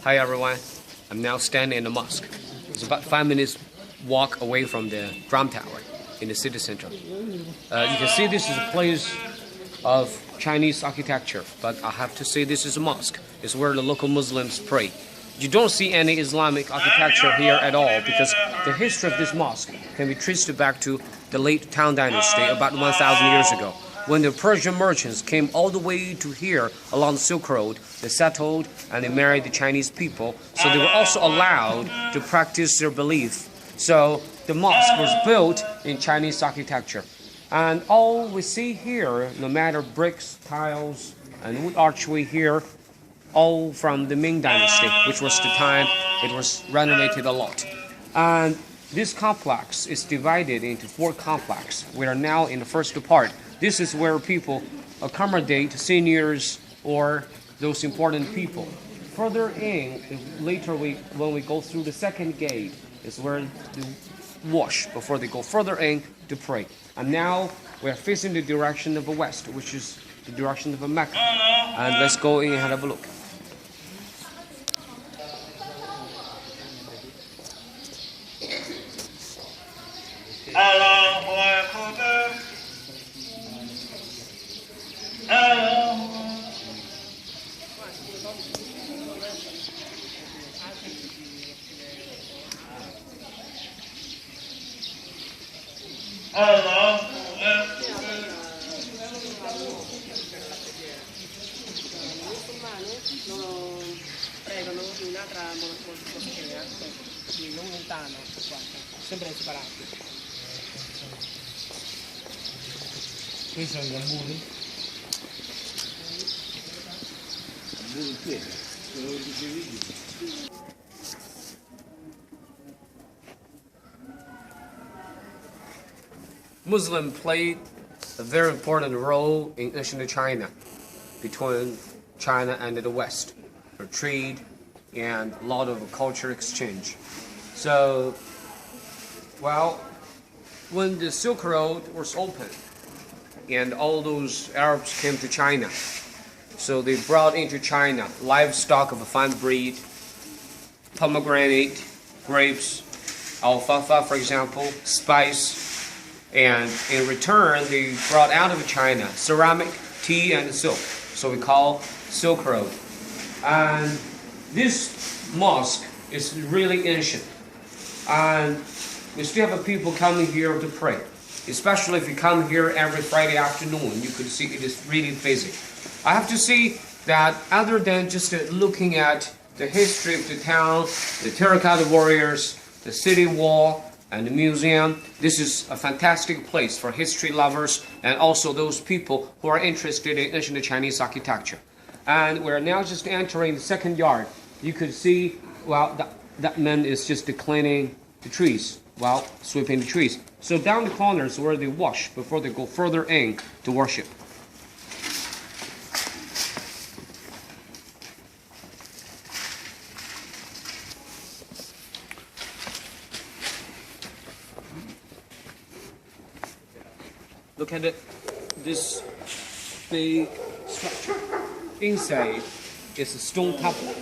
Hi everyone, I'm now standing in the mosque. It's about 5 minutes walk away from the drum tower in the city center. You can see this is a place of Chinese architecture, but I have to say this is a mosque. It's where the local Muslims pray. You don't see any Islamic architecture here at all because the history of this mosque can be traced back to the late Tang Dynasty about 1,000 years ago. When the Persian merchants came all the way to here along the Silk Road, they settled and they married the Chinese people, so they were also allowed to practice their belief. So the mosque was built in Chinese architecture. And all we see here, no matter bricks, tiles, and wood archway here, all from the Ming Dynasty, which was the time it was renovated a lot. And this complex is divided into 4 complexes. We are now in the first part. This is where people accommodate seniors or those important people. Further in, later when we go through the second gate, is where they wash before they go further in to pray. And now we are facing the direction of the west, which is the direction of Mecca. And let's go in and have a look. Non lontano, sempre separati. Questi sono i gamburi? Gamburi pieni, quello che dicevi. Muslim played a very important role in ancient China, between China and the West, for trade and a lot of culture exchange. So, well, when the Silk Road was open and all those Arabs came to China, so they brought into China livestock of a fine breed, pomegranate, grapes, alfalfa, for example, spice, and in return they brought out of China ceramic, tea, and silk. So we call Silk Road. And this mosque is really ancient, and we still have people coming here to pray. Especially if you come here every Friday afternoon, you could see it is really busy. I have to say that other than just looking at the history of the town, the terracotta warriors, the city wall, and the museum, this is a fantastic place for history lovers and also those people who are interested in ancient Chinese architecture. And we're now just entering the second yard. You could see, well, that man is just cleaning the trees, well, sweeping the trees. So down the corners where they wash before they go further in to worship. Look at it, this big structure. Inside is a stone tablet.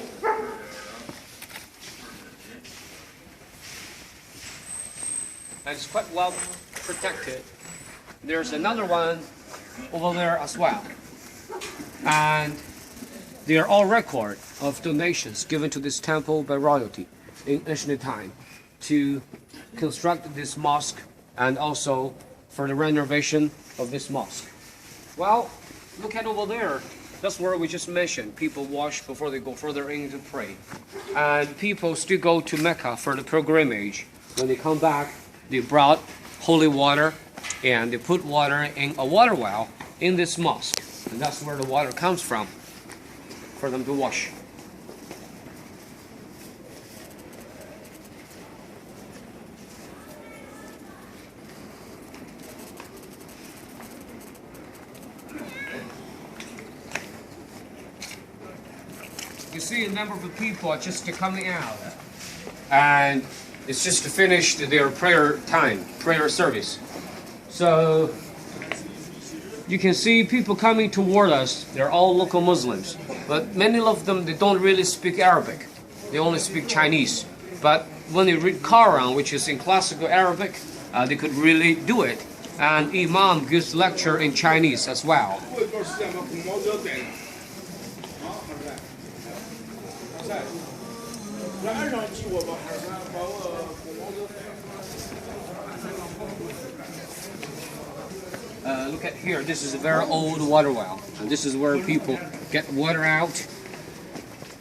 And it's quite well protected. There's another one over there as well. And they are all record of donations given to this temple by royalty in ancient time to construct this mosque and also for the renovation of this mosque. Well, look at over there. That's where we just mentioned. People wash before they go further in to pray. And people still go to Mecca for the pilgrimage. When they come back, they brought holy water and they put water in a water well in this mosque. And that's where the water comes from for them to wash. see a number of people are just coming out, and it's just finished their prayer time, prayer service. So you can see people coming toward us. They're all local Muslims, but many of them, they don't really speak Arabic. They only speak Chinese. But when they read Quran, which is in classical Arabic, they could really do it. And Imam gives lecture in Chinese as well. Look at here, this is a very old water well. And this is where people get water out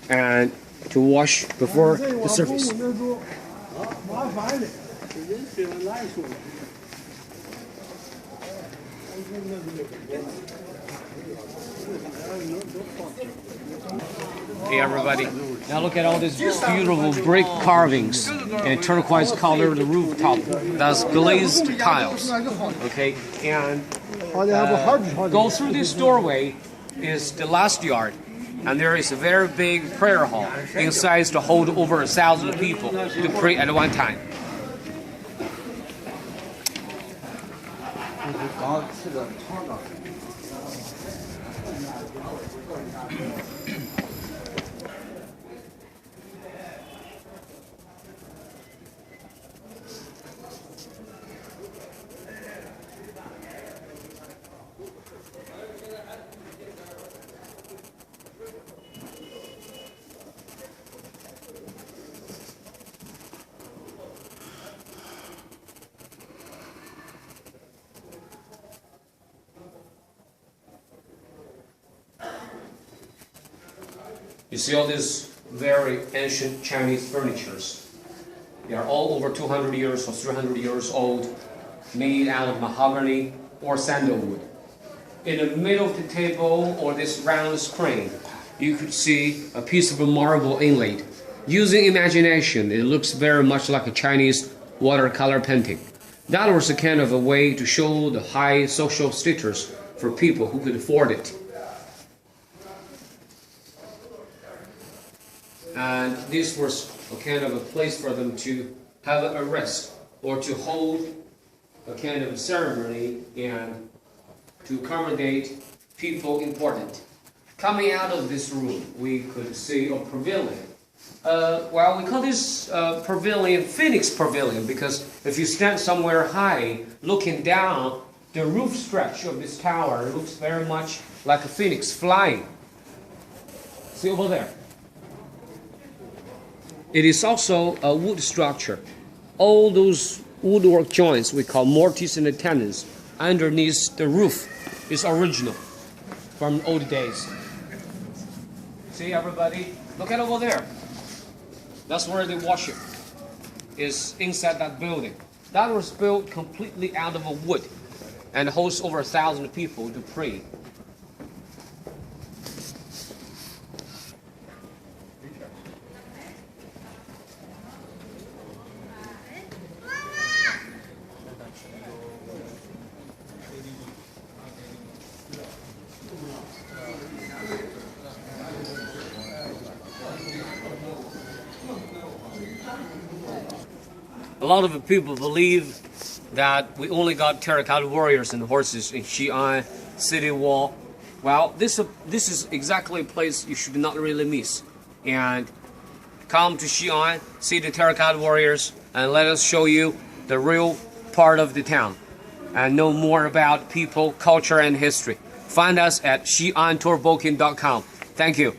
and to wash before the service. Hey everybody, now look at all these beautiful brick carvings and turquoise colored rooftop. That's glazed tiles. Okay, and go through this doorway is the last yard, and there is a very big prayer hall inside to hold over 1,000 people to pray at one time. You see all these very ancient Chinese furnitures. They are all over 200 years or 300 years old, made out of mahogany or sandalwood. In the middle of the table or this round screen, you could see a piece of a marble inlaid. Using imagination, it looks very much like a Chinese watercolor painting. That was a kind of a way to show the high social status for people who could afford it. And this was a kind of a place for them to have a rest or to hold a kind of ceremony and to accommodate people important. Coming out of this room, we could see a pavilion. Well, we call this pavilion Phoenix Pavilion because if you stand somewhere high, looking down, the roof stretch of this tower looks very much like a phoenix flying. See over there? It is also a wood structure. All those woodwork joints we call mortise and tenons underneath the roof is original from old days. See everybody? Look at over there. That's where they worship. Is inside that building. That was built completely out of a wood and hosts over 1,000 people to pray. A lot of people believe that we only got terracotta warriors and horses in Xi'an city wall. Well, this is exactly a place you should not really miss. And come to Xi'an, see the terracotta warriors, and let us show you the real part of the town and know more about people, culture, and history. Find us at xiantourboking.com. Thank you.